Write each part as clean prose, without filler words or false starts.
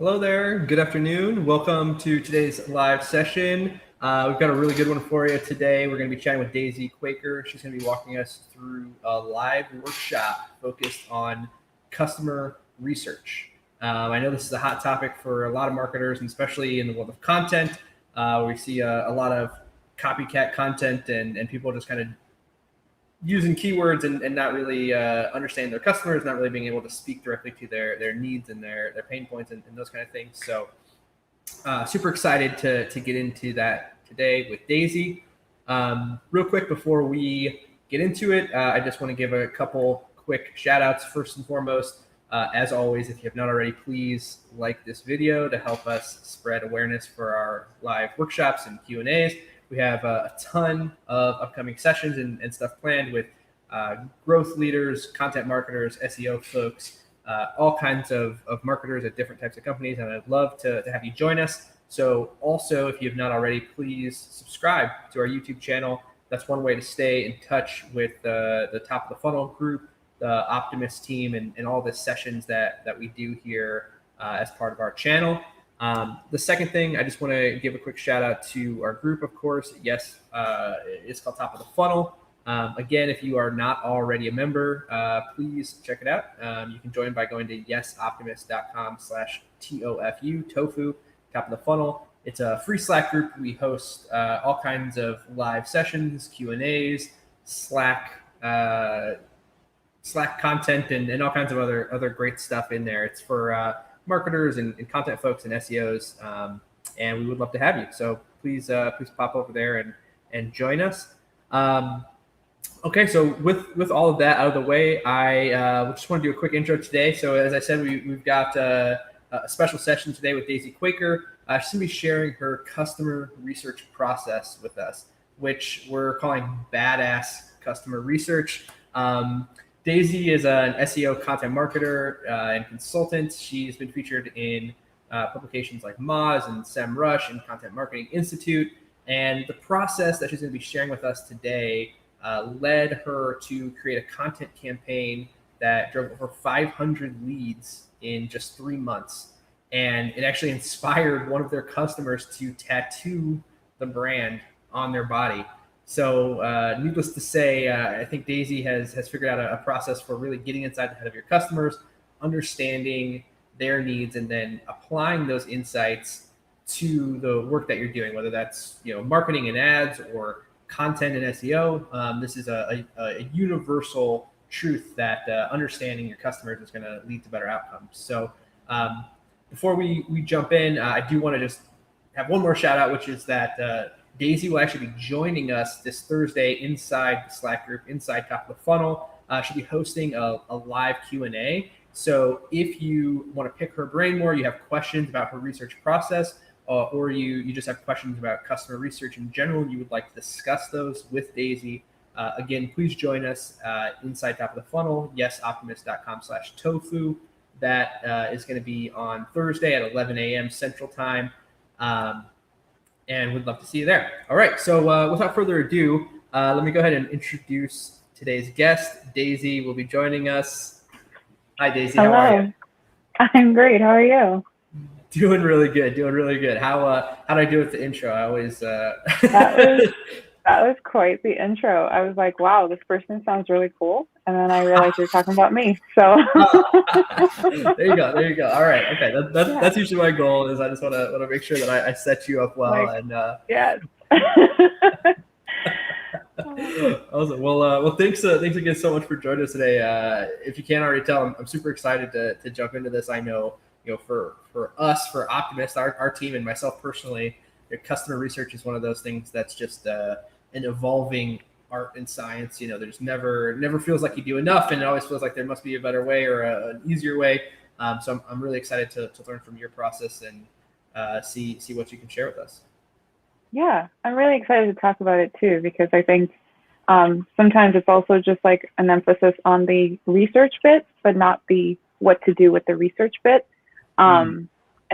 Hello there. Good afternoon. Welcome to today's live session. We've got a really good one for you today. We're going to be chatting with Daisy Quaker. She's going to be walking us through a live workshop focused on customer research. I know this is a hot topic for a lot of marketers, and especially in the world of content. We see a lot of copycat content and people just kind of using keywords and not really understanding their customers, not really being able to speak directly to their needs and their pain points and those kind of things. So super excited to get into that today with Daisy. Real quick before we get into it, I just want to give a couple quick shout outs. First and foremost, as always, if you have not already, please like this video to help us spread awareness for our live workshops and Q&As. We have a ton of upcoming sessions and stuff planned with growth leaders, content marketers, SEO folks, all kinds of marketers at different types of companies. And I'd love to have you join us. So also, if you have not already, please subscribe to our YouTube channel. That's one way to stay in touch with the top of the funnel group, the Optimist team, and all the sessions that we do here as part of our channel. The second thing, I just want to give a quick shout out to our group, of course. Yes, it's called Top of the Funnel. Again, if you are not already a member, please check it out. You can join by going to yesoptimist.com/TOFU, Top of the Funnel. It's a free Slack group. We host all kinds of live sessions, Q&As, Slack content, and all kinds of other great stuff in there. It's for marketers and content folks and SEOs, and we would love to have you. So please pop over there and join us. Okay, so with all of that out of the way, I just want to do a quick intro today. So as I said, we've got a special session today with Daisy Quaker. She's going to be sharing her customer research process with us, which we're calling badass customer research. Daisy is an SEO content marketer and consultant. She's been featured in publications like Moz and SEMrush and Content Marketing Institute. And the process that she's going to be sharing with us today led her to create a content campaign that drove over 500 leads in just 3 months. And it actually inspired one of their customers to tattoo the brand on their body. So needless to say, I think Daisy has figured out a process for really getting inside the head of your customers, understanding their needs, and then applying those insights to the work that you're doing, whether that's marketing and ads or content and SEO. This is a universal truth that understanding your customers is going to lead to better outcomes. So before we jump in, I do want to just have one more shout out, which is that Daisy will actually be joining us this Thursday inside the Slack group, inside Top of the Funnel. She'll be hosting a live Q&A. So if you want to pick her brain more, you have questions about her research process, or you just have questions about customer research in general, you would like to discuss those with Daisy, again, please join us inside Top of the Funnel, yesoptimist.com/tofu. That is going to be on Thursday at 11 a.m. Central Time. And we'd love to see you there. All right, so without further ado, let me go ahead and introduce today's guest. Daisy will be joining us. Hi, Daisy. Hello. How are you? I'm great. How are you? Doing really good. How did I do with the intro? I always That was quite the intro. I was like, wow, this person sounds really cool. And then I realized you're talking about me. So there you go. All right. Okay. That's usually my goal. Is I just want to make sure that I set you up well. Yes. Awesome. Well, thanks again so much for joining us today. If you can't already tell, I'm super excited to jump into this. I know, for us, for Optimist, our team, and myself personally, customer research is one of those things that's just an evolving art and science. There's never feels like you do enough, and it always feels like there must be a better way or an easier way. So I'm really excited to learn from your process and see what you can share with us. Yeah, I'm really excited to talk about it too, because I think sometimes it's also just like an emphasis on the research bit, but not the what to do with the research bit.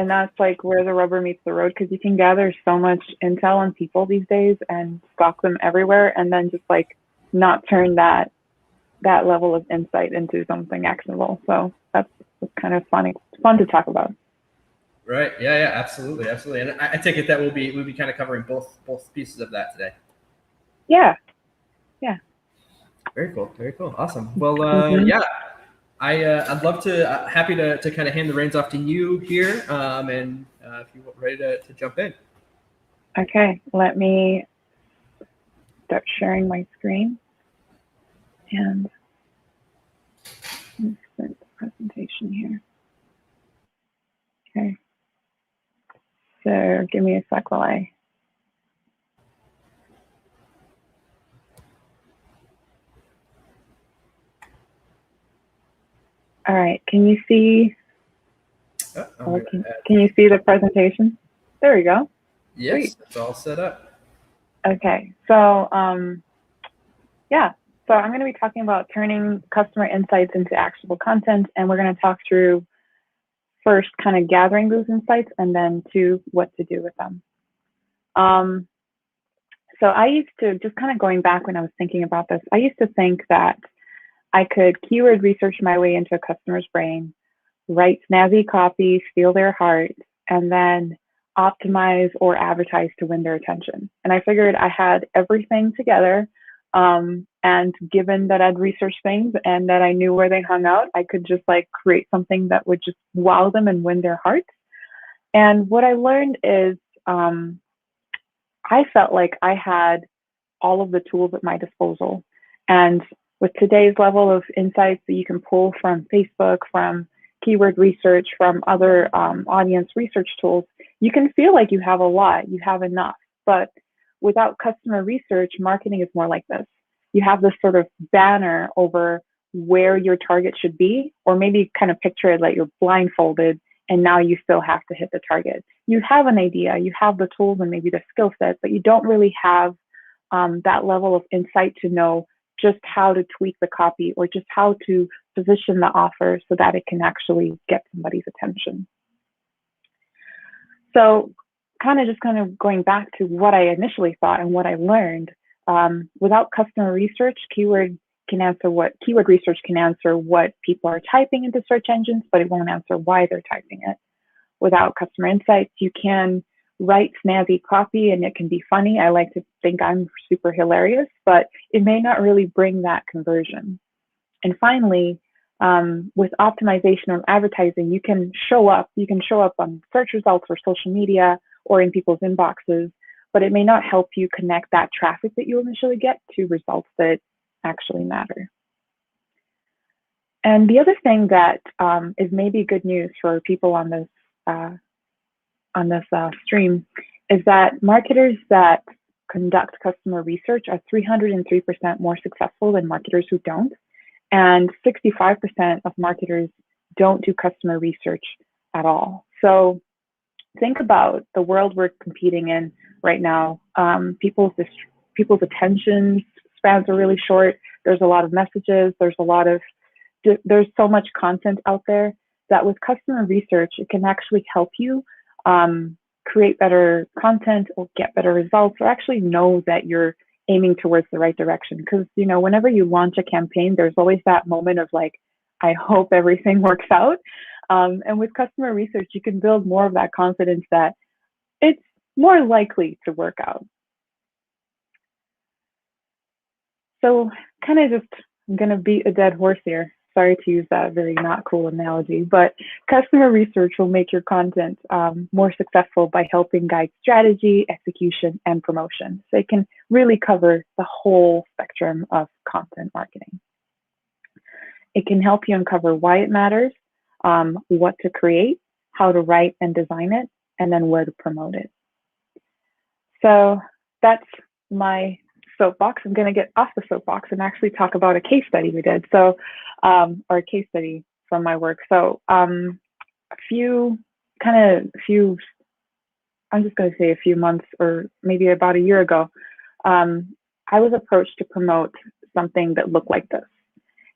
And that's like where the rubber meets the road, because you can gather so much intel on people these days and stock them everywhere, and then just like not turn that level of insight into something actionable. So that's kind of funny. It's fun to talk about. Right. Yeah. Yeah. Absolutely. Absolutely. And I take it that we'll be kind of covering both pieces of that today. Yeah. Yeah. Very cool. Very cool. Awesome. Well, Mm-hmm. yeah. I'd love to happy to kind of hand the reins off to you here, and if you're ready to jump in. Okay. Let me start sharing my screen and insert the presentation here. Okay. So give me a sec while I. All right. Can you see? Oh, Can you see the presentation? There we go. yes, Sweet. it's all set up. Okay. So yeah. So I'm going to be talking about turning customer insights into actionable content, and we're going to talk through first kind of gathering those insights, and then two, what to do with them. So I used to, just kind of going back when I was thinking about this, I used to think that I could keyword research my way into a customer's brain, write snazzy copy, steal their heart, and then optimize or advertise to win their attention. And I figured I had everything together. And given that I'd researched things and that I knew where they hung out, I could just like create something that would just wow them and win their hearts. And what I learned is I felt like I had all of the tools at my disposal. And with today's level of insights that you can pull from Facebook, from keyword research, from other audience research tools, you can feel like you have a lot, you have enough. But without customer research, marketing is more like this. You have this sort of banner over where your target should be, or maybe kind of picture it like you're blindfolded and now you still have to hit the target. You have an idea, you have the tools and maybe the skill set, but you don't really have that level of insight to know just how to tweak the copy or just how to position the offer so that it can actually get somebody's attention. So kind of going back to what I initially thought and what I learned, without customer research, keyword research can answer what people are typing into search engines, but it won't answer why they're typing it. Without customer insights, you can write snazzy copy and it can be funny. I like to think I'm super hilarious, but it may not really bring that conversion. And finally, with optimization or advertising, you can show up on search results or social media or in people's inboxes, but it may not help you connect that traffic that you initially get to results that actually matter. And the other thing that is maybe good news for people on this stream is that marketers that conduct customer research are 303% more successful than marketers who don't. And 65% of marketers don't do customer research at all. So think about the world we're competing in right now. People's attention spans are really short. There's a lot of messages. There's so much content out there that with customer research, it can actually help you create better content or get better results, or actually know that you're aiming towards the right direction. Because, whenever you launch a campaign, there's always that moment of like, I hope everything works out. And with customer research, you can build more of that confidence that it's more likely to work out. So kind of just, I'm going to beat a dead horse here. Sorry to use that very not cool analogy, but customer research will make your content more successful by helping guide strategy, execution, and promotion. So it can really cover the whole spectrum of content marketing. It can help you uncover why it matters, what to create, how to write and design it, and then where to promote it. So that's my soapbox. I'm going to get off the soapbox and actually talk about a case study we did. So, or a case study from my work. So, I'm just going to say a few months or maybe about a year ago, I was approached to promote something that looked like this.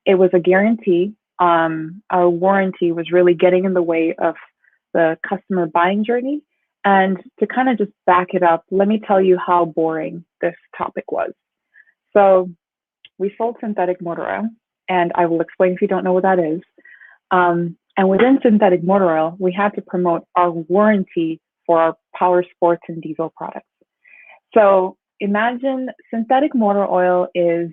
It was a guarantee. Our warranty was really getting in the way of the customer buying journey. And to kind of just back it up, let me tell you how boring this topic was. So we sold synthetic motor oil, and I will explain if you don't know what that is. And within synthetic motor oil, we had to promote our warranty for our power sports and diesel products. So imagine synthetic motor oil is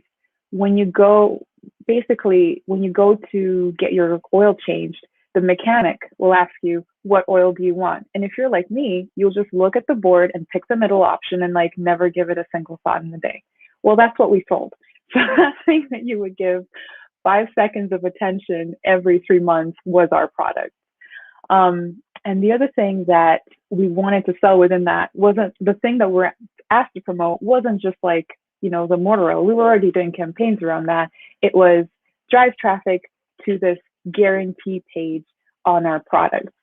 when you go, basically, when you go to get your oil changed, the mechanic will ask you, what oil do you want? And if you're like me, you'll just look at the board and pick the middle option and like never give it a single thought in the day. Well, that's what we sold. So that thing that you would give 5 seconds of attention every 3 months was our product. And the other thing that we wanted to sell within that wasn't the thing that we're asked to promote wasn't just like, you know, the motor oil. We were already doing campaigns around that. It was drive traffic to this guarantee page on our products.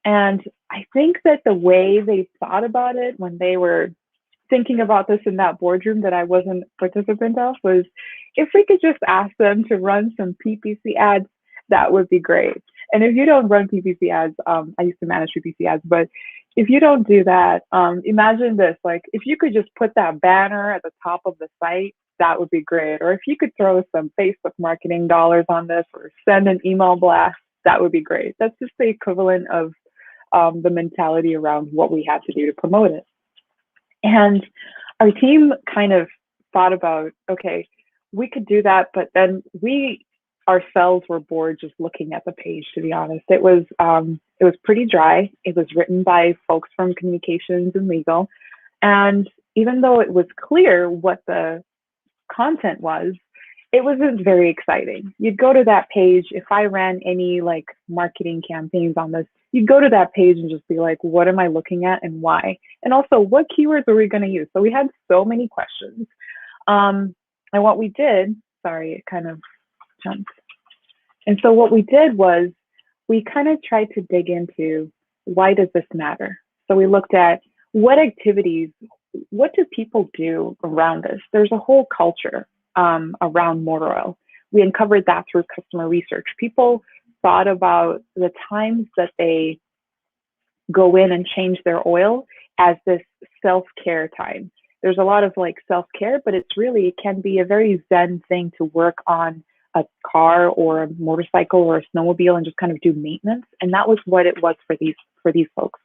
And I think that the way they thought about it when they were thinking about this in that boardroom that I wasn't a participant of was, if we could just ask them to run some PPC ads, that would be great. And if you don't run PPC ads, I used to manage PPC ads, but if you don't do that, imagine this, like if you could just put that banner at the top of the site, that would be great. Or if you could throw some Facebook marketing dollars on this or send an email blast, that would be great. That's just the equivalent of the mentality around what we had to do to promote it. And our team kind of thought about, okay, we could do that, but then we ourselves were bored just looking at the page, to be honest. It was pretty dry. It was written by folks from communications and legal. And even though it was clear what the content was, it wasn't very exciting. You'd go to that page, if I ran any like marketing campaigns on this, you'd go to that page and just be like, what am I looking at and why? And also, what keywords are we going to use? So we had so many questions. And what we did, sorry, it kind of jumped. And so what we did was we kind of tried to dig into, why does this matter? So we looked at what activities, what do people do around us? There's a whole culture around motor oil. We uncovered that through customer research. People thought about the times that they go in and change their oil as this self-care time. There's a lot of like self-care, but it's really, it can be a very zen thing to work on a car or a motorcycle or a snowmobile and just kind of do maintenance. And that was what it was for these folks.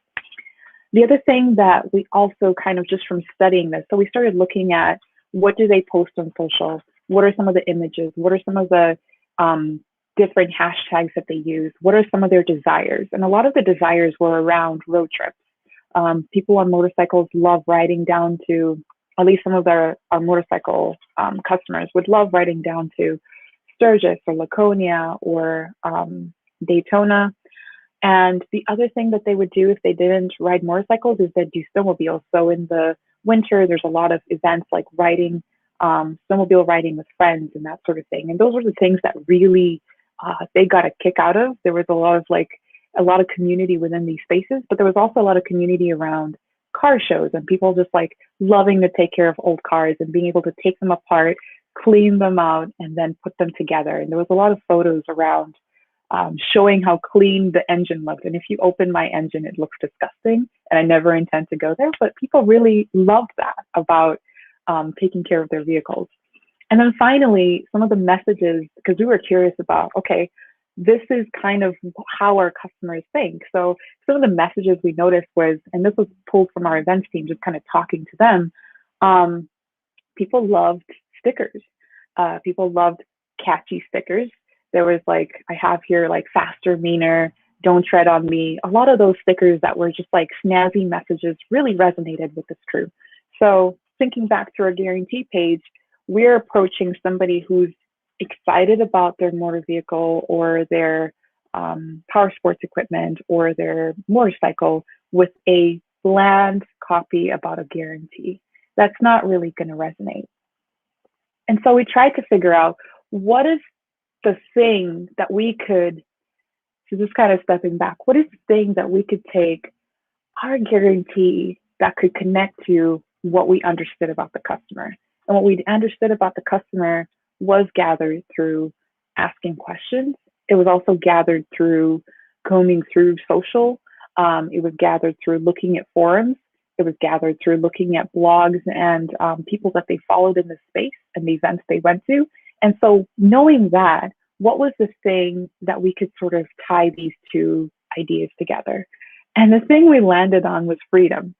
The other thing that we also kind of just from studying this, so we started looking at, what do they post on social? What are some of the images? What are some of the different hashtags that they use? What are some of their desires? And a lot of the desires were around road trips. People on motorcycles love riding down to, at least some of our motorcycle customers would love riding down to Sturgis or Laconia or Daytona. And the other thing that they would do if they didn't ride motorcycles is they'd do snowmobiles. So in the winter, there's a lot of events like riding, snowmobile riding with friends and that sort of thing. And those were the things that really they got a kick out of. There was a lot of community within these spaces, but there was also a lot of community around car shows and people just like loving to take care of old cars and being able to take them apart, clean them out, and then put them together. And there was a lot of photos around showing how clean the engine looked. And if you open my engine, it looks disgusting. And I never intend to go there, but people really loved that about taking care of their vehicles. And then finally, some of the messages, because we were curious about, okay, this is kind of how our customers think. So some of the messages we noticed was, and this was pulled from our events team, just kind of talking to them, people loved stickers. People loved catchy stickers. There was like, I have here like faster, meaner, don't tread on me. A lot of those stickers that were just like snazzy messages really resonated with this crew. So thinking back to our guarantee page, we're approaching somebody who's excited about their motor vehicle or their power sports equipment or their motorcycle with a bland copy about a guarantee. That's not really going to resonate. And so we tried to figure out, what is the thing that we could, so just kind of stepping back, what is the thing that we could take our guarantee that could connect to what we understood about the customer? And what we understood about the customer was gathered through asking questions. It was also gathered through combing through social. It was gathered through looking at forums. It was gathered through looking at blogs and people that they followed in the space and the events they went to. And so knowing that, what was the thing that we could sort of tie these two ideas together? And the thing we landed on was freedom.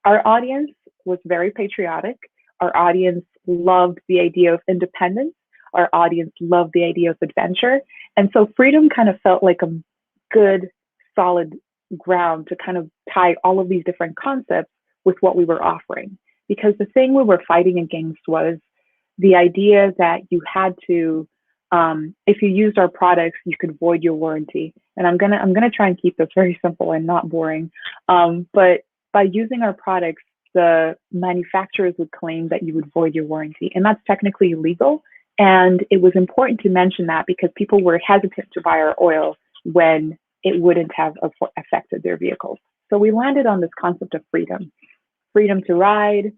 Our audience was very patriotic. Our audience loved the idea of independence. Our audience loved the idea of adventure. And so freedom kind of felt like a good, solid ground to kind of tie all of these different concepts with what we were offering. Because the thing we were fighting against was the idea that you had to, if you used our products, you could void your warranty. And I'm gonna try and keep this very simple and not boring. But by using our products, the manufacturers would claim that you would void your warranty, and that's technically illegal. And it was important to mention that because people were hesitant to buy our oil when it wouldn't have affected their vehicles. So we landed on this concept of freedom, freedom to ride,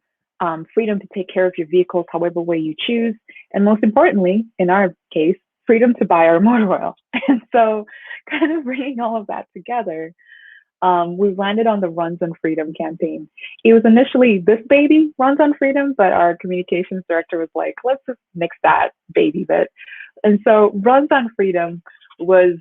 freedom to take care of your vehicles however way you choose, and most importantly, in our case, freedom to buy our motor oil. And so kind of bringing all of that together, we landed on the Runs on Freedom campaign. It was initially This Baby Runs on Freedom, but our communications director was like, let's just mix that baby bit. And so Runs on Freedom was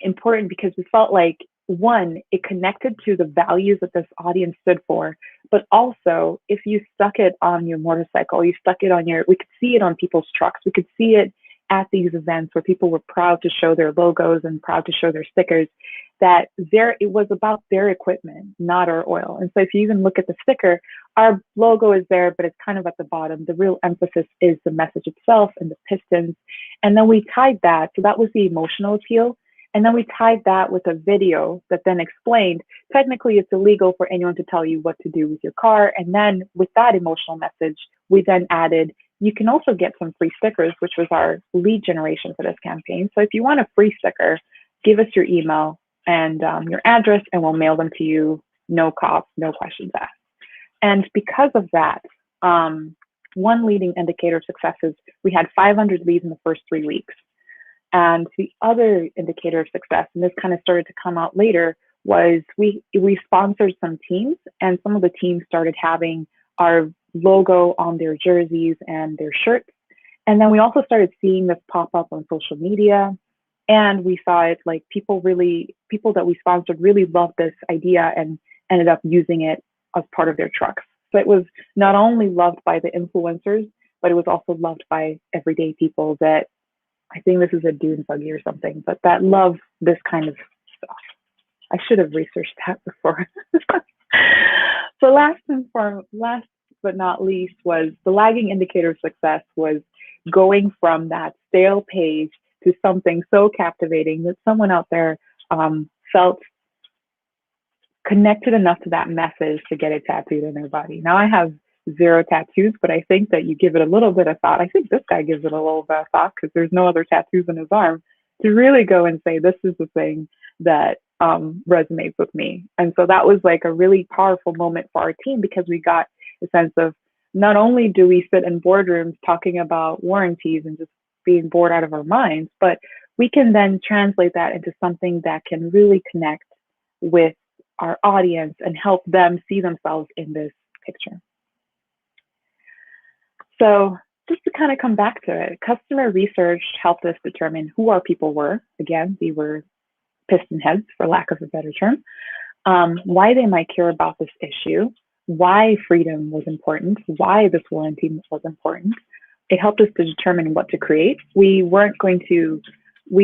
important because we felt like, one, it connected to the values that this audience stood for, but also if you stuck it on your motorcycle, you stuck it on we could see it on people's trucks. We could see it at these events where people were proud to show their logos and proud to show their stickers, that it was about their equipment, not our oil. And so if you even look at the sticker, our logo is there, but it's kind of at the bottom. The real emphasis is the message itself and the pistons. And then we tied that, so that was the emotional appeal. And then we tied that with a video that then explained, technically it's illegal for anyone to tell you what to do with your car. And then with that emotional message, we then added, you can also get some free stickers, which was our lead generation for this campaign. So if you want a free sticker, give us your email and your address, and we'll mail them to you, no cost, no questions asked. And because of that, one leading indicator of success is we had 500 leads in the first 3 weeks. And the other indicator of success, and this kind of started to come out later, was we sponsored some teams, and some of the teams started having our logo on their jerseys and their shirts. And then we also started seeing this pop up on social media. And we saw it like people that we sponsored really loved this idea and ended up using it as part of their trucks. So it was not only loved by the influencers, but it was also loved by everyday people that, I think this is a dune buggy or something, but that love this kind of stuff. I should have researched that before. So last but not least was the lagging indicator of success was going from that stale page to something so captivating that someone out there felt connected enough to that message to get it tattooed on their body. Now I have 0 tattoos, but I think that you give it a little bit of thought. I think this guy gives it a little bit of thought because there's no other tattoos on his arm, to really go and say, this is the thing that resonates with me. And so that was like a really powerful moment for our team, because we got a sense of, not only do we sit in boardrooms talking about warranties and just being bored out of our minds, but we can then translate that into something that can really connect with our audience and help them see themselves in this picture. So just to kind of come back to it, customer research helped us determine who our people were. Again, we were piston heads, for lack of a better term, why they might care about this issue, why freedom was important, why this warranty was important. It helped us to determine what to create. We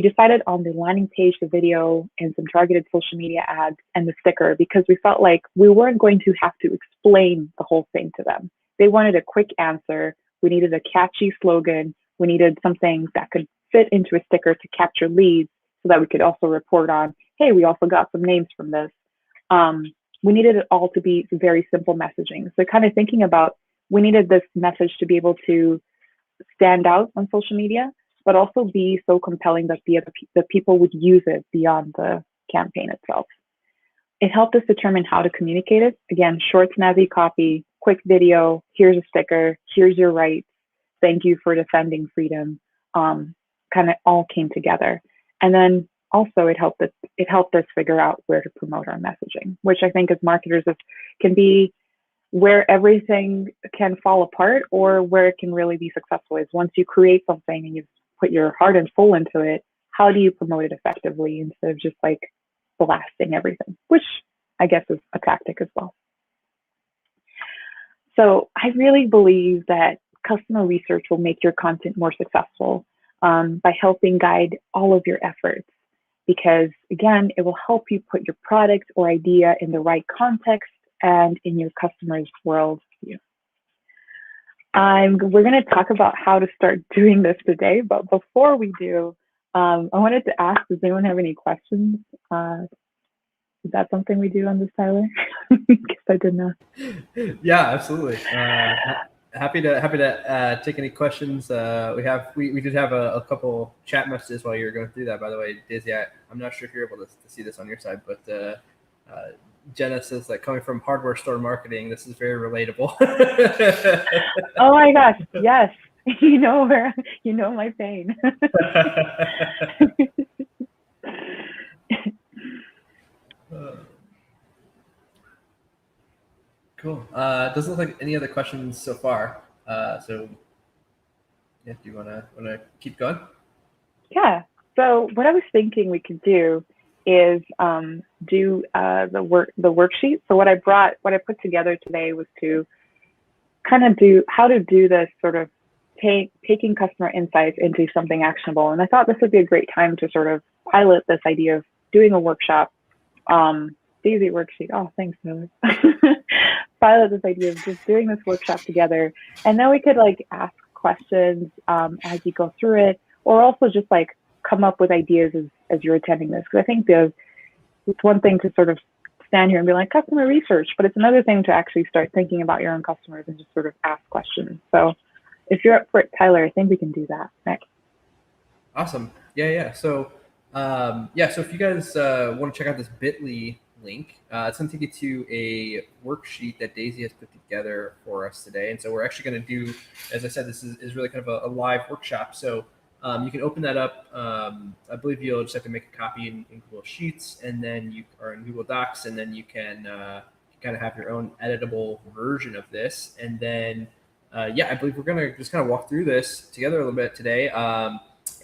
decided on the landing page, the video, and some targeted social media ads and the sticker, because we felt like we weren't going to have to explain the whole thing to them. They wanted a quick answer. We needed a catchy slogan. We needed something that could fit into a sticker to capture leads so that we could also report on, hey, we also got some names from this. We needed it all to be very simple messaging. So kind of thinking about, we needed this message to be able to stand out on social media, but also be so compelling that the people would use it beyond the campaign itself. It helped us determine how to communicate it. Again, short, snazzy copy, quick video, here's a sticker, here's your rights, thank you for defending freedom, kind of all came together. And then also it helped us figure out where to promote our messaging, which I think as marketers can be where everything can fall apart, or where it can really be successful is once you create something and you've put your heart and soul into it, how do you promote it effectively instead of just like blasting everything, which I guess is a tactic as well. So I really believe that customer research will make your content more successful by helping guide all of your efforts. Because again, it will help you put your product or idea in the right context and in your customer's worldview. We're going to talk about how to start doing this today, but before we do, I wanted to ask, does anyone have any questions? Is that something we do on this, Tyler? Because I didn't know. Yeah, absolutely. Happy to take any questions. We did have a couple chat messages while you were going through that. By the way, Daisy, I'm not sure if you're able to see this on your side, but Jenna says that coming from hardware store marketing, this is very relatable. Oh my gosh, yes. You know my pain. Cool. Doesn't look like any other questions so far. So yeah, do you wanna keep going? Yeah. So what I was thinking we could do is do the worksheet. So what I put together today was to kind of do how to do this sort of taking customer insights into something actionable. And I thought this would be a great time to sort of pilot this idea of doing a workshop. Daisy worksheet. Oh, thanks, Noah. Pilot this idea of just doing this workshop together, and then we could like ask questions as you go through it, or also just like come up with ideas as you're attending this. Because I think it's one thing to sort of stand here and be like customer research, but it's another thing to actually start thinking about your own customers and just sort of ask questions. So if you're up for it, Tyler, I think we can do that next. Awesome. Yeah. So so if you guys want to check out this bit.ly link, it's going to take you to a worksheet that Daisy has put together for us today. And so we're actually going to do, as I said, this is really kind of a live workshop. So you can open that up. I believe you'll just have to make a copy in Google Sheets, and then or in Google Docs, and then you can kind of have your own editable version of this. And then, I believe we're going to just kind of walk through this together a little bit today.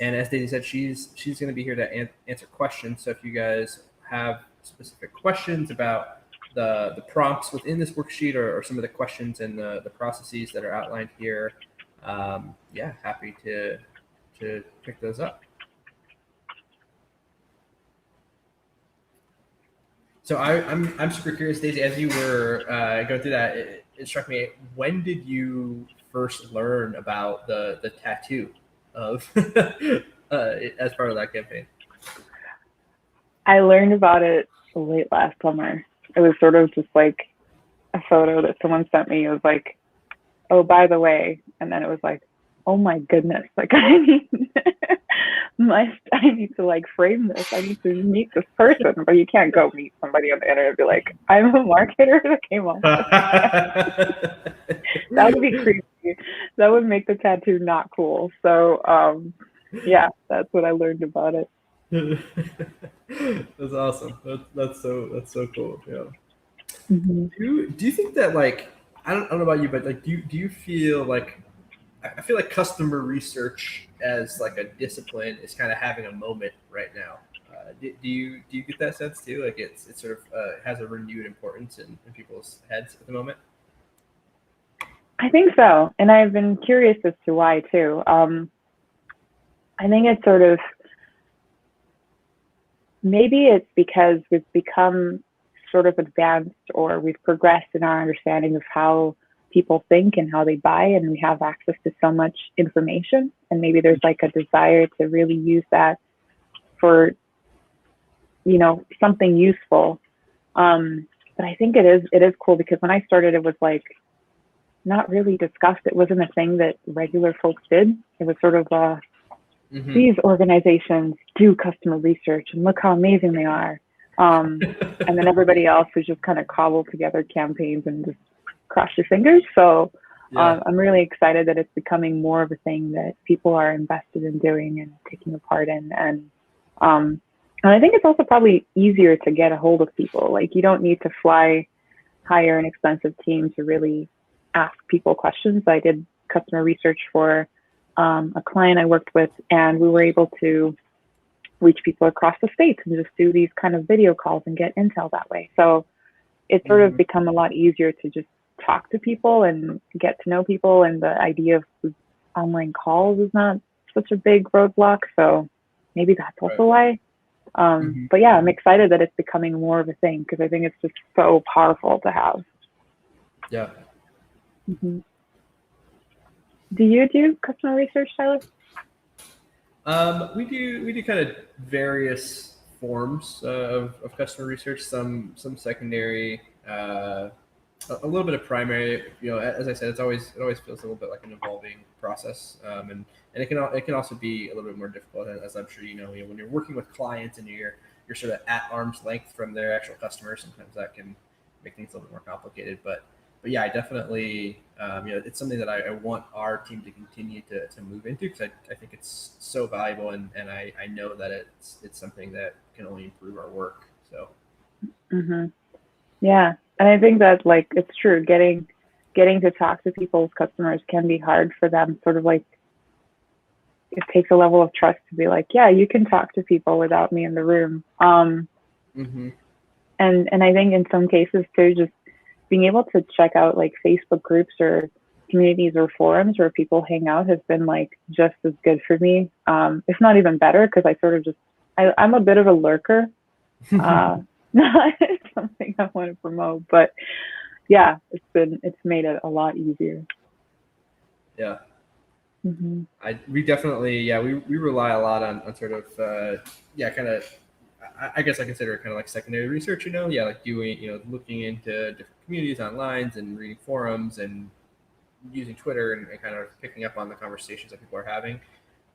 And as Daisy said, she's going to be here to answer questions. So if you guys have specific questions about the prompts within this worksheet or some of the questions and the processes that are outlined here, happy to pick those up. So I'm super curious, Daisy, as you were going through that, it struck me, when did you first learn about the tattoo of as part of that campaign? I learned about it late last summer. It was sort of just like a photo that someone sent me. It was like, oh, by the way, and then it was like, oh my goodness, like I need to like frame this. I need to meet this person, but you can't go meet somebody on the internet and be like, I'm a marketer that came on. That would be creepy. That would make the tattoo not cool. So that's what I learned about it. That's awesome. That's so cool. Yeah. Mm-hmm. Do you think that, like, I don't know about you, but like, do you feel like, I feel like customer research as like a discipline is kind of having a moment right now. Do you get that sense too? Like it's sort of has a renewed importance in people's heads at the moment? I think so. And I've been curious as to why too. I think it's sort of, maybe it's because we've become sort of advanced, or we've progressed in our understanding of how people think and how they buy, and we have access to so much information, and maybe there's like a desire to really use that for, something useful. But I think it is cool, because when I started, it was like not really discussed. It wasn't a thing that regular folks did. It was sort of these organizations do customer research and look how amazing they are. And then everybody else was just kind of cobbled together campaigns and just cross your fingers. So I'm really excited that it's becoming more of a thing that people are invested in doing and taking a part in. And I think it's also probably easier to get a hold of people. Like, you don't need to hire an expensive team to really ask people questions. I did customer research for a client I worked with, and we were able to reach people across the states and just do these kind of video calls and get intel that way. So it's sort of become a lot easier to just talk to people and get to know people, and the idea of online calls is not such a big roadblock. So maybe that's also why. But yeah, I'm excited that it's becoming more of a thing, because I think it's just so powerful to have. Yeah. Do you do customer research, Tyler? We do kind of various forms of customer research. Some secondary, a little bit of primary. As I said, it always feels a little bit like an evolving process, and it can also be a little bit more difficult, as I'm sure you know. When you're working with clients and you're sort of at arm's length from their actual customers, sometimes that can make things a little bit more complicated. But yeah, I definitely, it's something that I want our team to continue to move into, because I think it's so valuable, and I know that it's something that can only improve our work. So. Yeah, and I think that it's true. Getting to talk to people's customers can be hard for them. Sort of like, it takes a level of trust to be like, yeah, you can talk to people without me in the room. And I think in some cases too, just being able to check out like Facebook groups or communities or forums where people hang out has been like just as good for me, if not even better, because I sort of just I'm a bit of a lurker. Not something I want to promote, but yeah, it's made it a lot easier. Yeah. We definitely, we rely a lot on sort of, kind of, I guess I consider it kind of like secondary research, like doing, looking into different communities online and reading forums and using Twitter and kind of picking up on the conversations that people are having.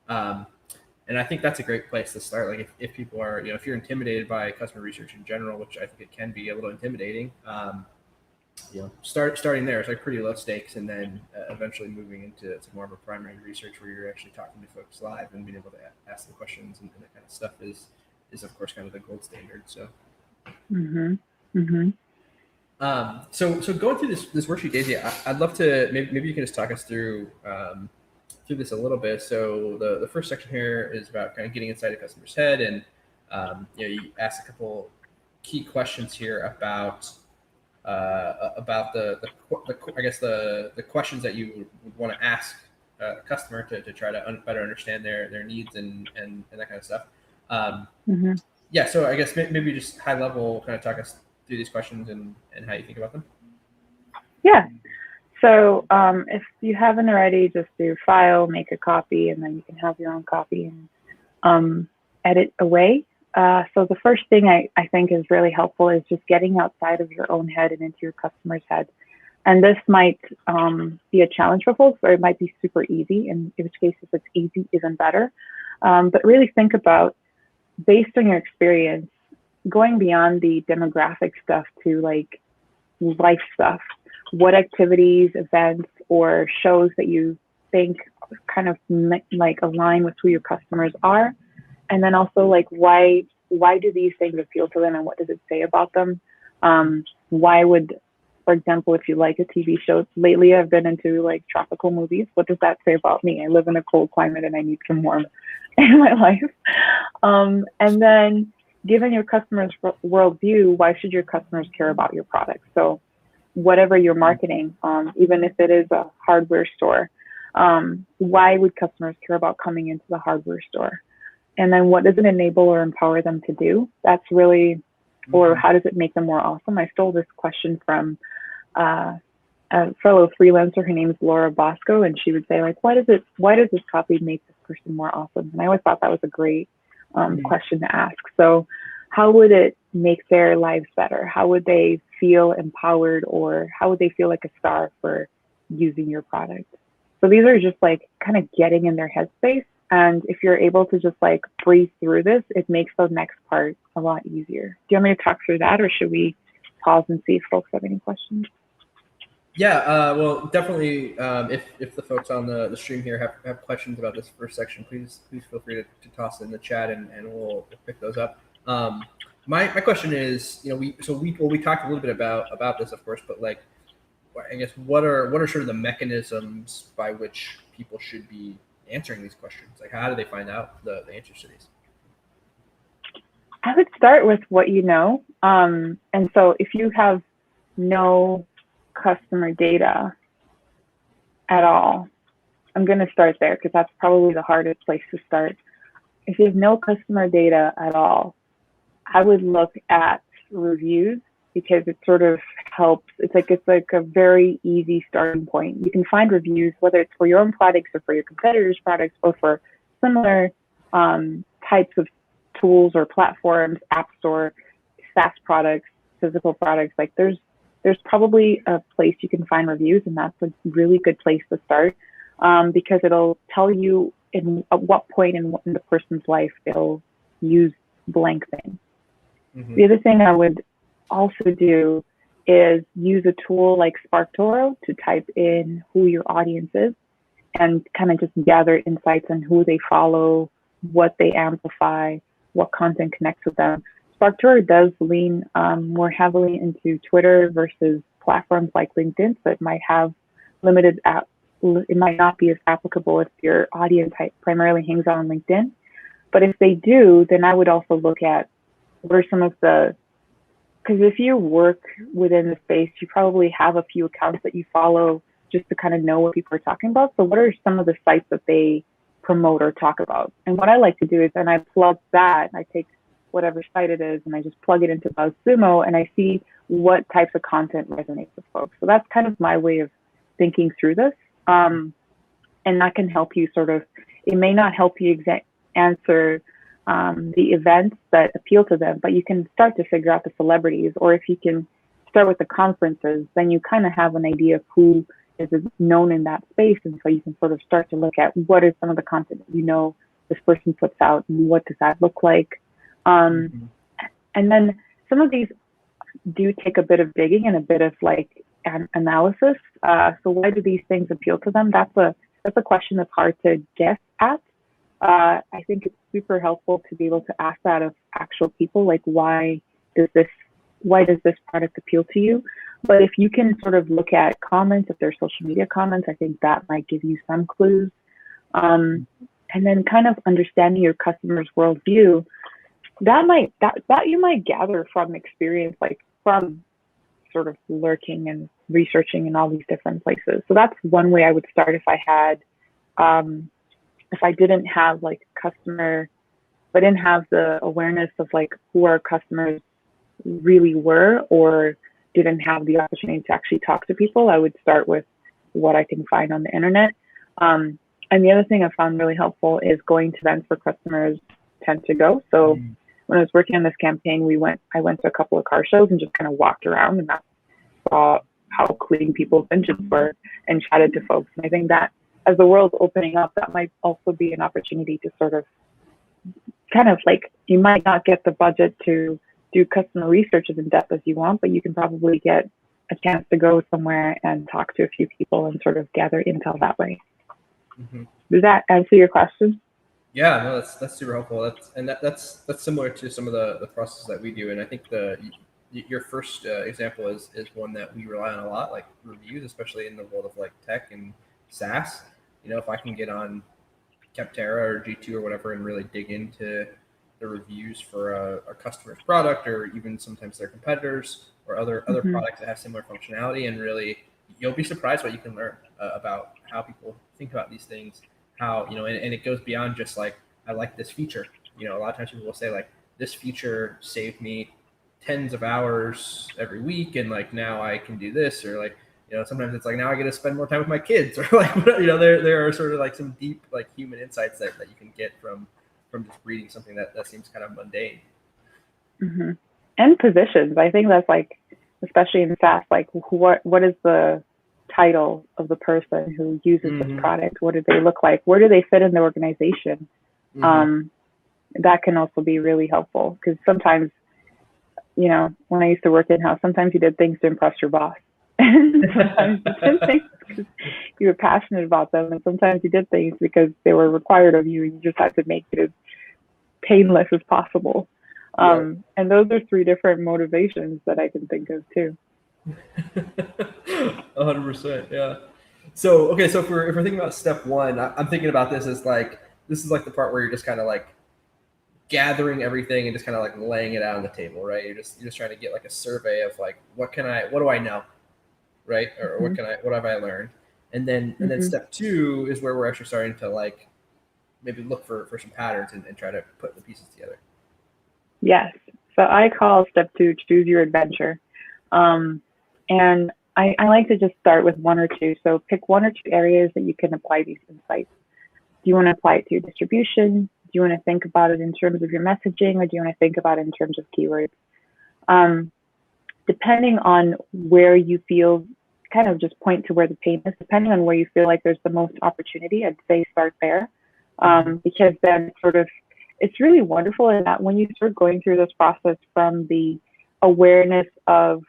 And I think that's a great place to start. Like if people are, if you're intimidated by customer research in general, which I think it can be a little intimidating, starting there is like pretty low stakes, and then eventually moving into more of a primary research where you're actually talking to folks live and being able to ask the questions and that kind of stuff is of course kind of the gold standard. So. So going through this worksheet, Daisy, I'd love to maybe you can just talk us through this a little bit. So the first section here is about kind of getting inside a customer's head, and you ask a couple key questions here about the I guess the questions that you would want to ask a customer to try to better understand their needs and that kind of stuff. Yeah, so I guess maybe just high level kind of talk us through these questions and how you think about them. Yeah. So if you haven't already, just do file, make a copy, and then you can have your own copy and edit away. So the first thing I think is really helpful is just getting outside of your own head and into your customer's head. And this might be a challenge for folks, or it might be super easy, in which case if it's easy, even better. But really think about, based on your experience, going beyond the demographic stuff to like life stuff. What activities, events, or shows that you think kind of like align with who your customers are? And then also like, why do these things appeal to them, and what does it say about them? Why would, for example, if you like a TV show, lately I've been into like tropical movies. What does that say about me? I live in a cold climate and I need some warmth in my life. And then given your customers' worldview, why should your customers care about your product? So whatever you're marketing, even if it is a hardware store, why would customers care about coming into the hardware store? And then what does it enable or empower them to do? That's really, or how does it make them more awesome? I stole this question from a fellow freelancer. Her name is Laura Bosco, and she would say like, why does this copy make this person more awesome? And I always thought that was a great question to ask. So how would it make their lives better? How would they feel empowered, or how would they feel like a star for using your product? So these are just like kind of getting in their headspace. And if you're able to just like breathe through this, it makes the next part a lot easier. Do you want me to talk through that, or should we pause and see if folks have any questions? Yeah, well, definitely. If the folks on the stream here have questions about this first section, please feel free to toss it in the chat, and we'll pick those up. My question is, we talked a little bit about this, of course, but like, I guess what are sort of the mechanisms by which people should be answering these questions? Like, how do they find out the answers to these? I would start with what you know. And so if you have no customer data at all, I'm going to start there because that's probably the hardest place to start. If you have no customer data at all, I would look at reviews because it sort of helps. It's like a very easy starting point. You can find reviews, whether it's for your own products or for your competitors' products or for similar types of tools or platforms, app store, SaaS products, physical products. Like there's probably a place you can find reviews, and that's a really good place to start because it'll tell you at what point in the person's life they'll use blank thing. Mm-hmm. The other thing I would also do is use a tool like SparkToro to type in who your audience is and kind of just gather insights on who they follow, what they amplify, what content connects with them. SparkToro does lean more heavily into Twitter versus platforms like LinkedIn, so it might have limited it might not be as applicable if your audience primarily hangs out on LinkedIn. But if they do, then I would also look at what are some of the, because if you work within the space, you probably have a few accounts that you follow just to kind of know what people are talking about. So what are some of the sites that they promote or talk about? And what I like to do is then I plug that, I take whatever site it is and I just plug it into BuzzSumo and I see what types of content resonates with folks. So that's kind of my way of thinking through this. And that can help you sort of, it may not help you answer the events that appeal to them, but you can start to figure out the celebrities, or if you can start with the conferences, then you kind of have an idea of who is known in that space. And so you can sort of start to look at what is some of the content that you know this person puts out and what does that look like. And then some of these do take a bit of digging and a bit of like analysis. So why do these things appeal to them? That's a question that's hard to guess at. I think it's super helpful to be able to ask that of actual people, like why does this product appeal to you? But if you can sort of look at comments, if they're social media comments, I think that might give you some clues. And then kind of understanding your customer's worldview, that you might gather from experience, like from sort of lurking and researching in all these different places. So that's one way I would start if I didn't have like if I didn't have the awareness of like who our customers really were, or didn't have the opportunity to actually talk to people, I would start with what I can find on the internet. And the other thing I found really helpful is going to events where customers tend to go. So when I was working on this campaign, I went to a couple of car shows and just kind of walked around and saw how clean people's engines were and chatted to folks. And I think that as the world's opening up, that might also be an opportunity to sort of kind of like, you might not get the budget to do customer research as in depth as you want, but you can probably get a chance to go somewhere and talk to a few people and sort of gather intel that way. Mm-hmm. Does that answer your question? Yeah, no, that's super helpful. That's similar to some of the processes that we do. And I think your first example is one that we rely on a lot, like reviews, especially in the world of like tech and SaaS. You know, if I can get on Capterra or G2 or whatever and really dig into the reviews for a customer's product, or even sometimes their competitors or other products that have similar functionality, and really you'll be surprised what you can learn about how people think about these things, how, you know, and it goes beyond just like, I like this feature. You know, a lot of times people will say like, this feature saved me tens of hours every week, and like now I can do this, or like, you know, sometimes it's like, now I get to spend more time with my kids, or like, you know, there are sort of like some deep like human insights that you can get from just reading something that seems kind of mundane. Mm-hmm. And positions, I think that's like, especially in SaaS, like what is the title of the person who uses this product? What do they look like? Where do they fit in the organization? That can also be really helpful, because sometimes, you know, when I used to work in-house, sometimes you did things to impress your boss. And sometimes you did things because you were passionate about them, and sometimes you did things because they were required of you and you just had to make it as painless as possible. And those are three different motivations that I can think of too. 100%, yeah. So okay, so if we're thinking about step one, I'm thinking about this as like this is like the part where you're just kind of like gathering everything and just kind of like laying it out on the table, right? You're just trying to get like a survey of like what do I know, right? Or Hmm. what have I learned? And then Hmm. step two is where we're actually starting to like maybe look for some patterns and try to put the pieces together. Yes. So I call step two choose your adventure. Um, and I like to just start with one or two. So pick one or two areas that you can apply these insights. Do you want to apply it to your distribution? Do you want to think about it in terms of your messaging, or do you want to think about it in terms of keywords? Um, Depending on where you feel, kind of just point to where the pain is, depending on where you feel like there's the most opportunity, I'd say start there. Mm-hmm. Because then sort of, it's really wonderful in that when you start going through this process from the awareness of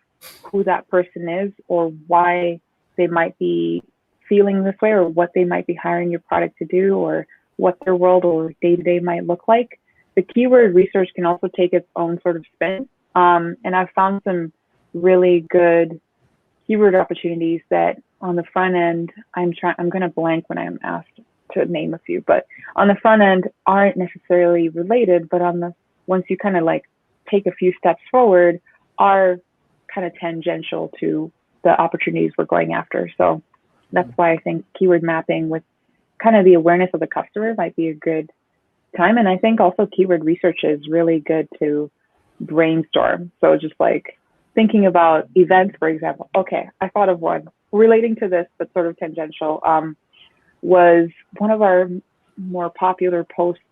who that person is or why they might be feeling this way or what they might be hiring your product to do or what their world or day to day might look like, the keyword research can also take its own sort of spin. And I've found some really good keyword opportunities that on the front end, I'm going to blank when I'm asked to name a few, but on the front end aren't necessarily related, but on the, once you kind of like take a few steps forward, are kind of tangential to the opportunities we're going after. So that's why I think keyword mapping with kind of the awareness of the customer might be a good time. And I think also keyword research is really good to brainstorm. So just like thinking about events, for example. Okay, I thought of one relating to this, but sort of tangential. Was one of our more popular posts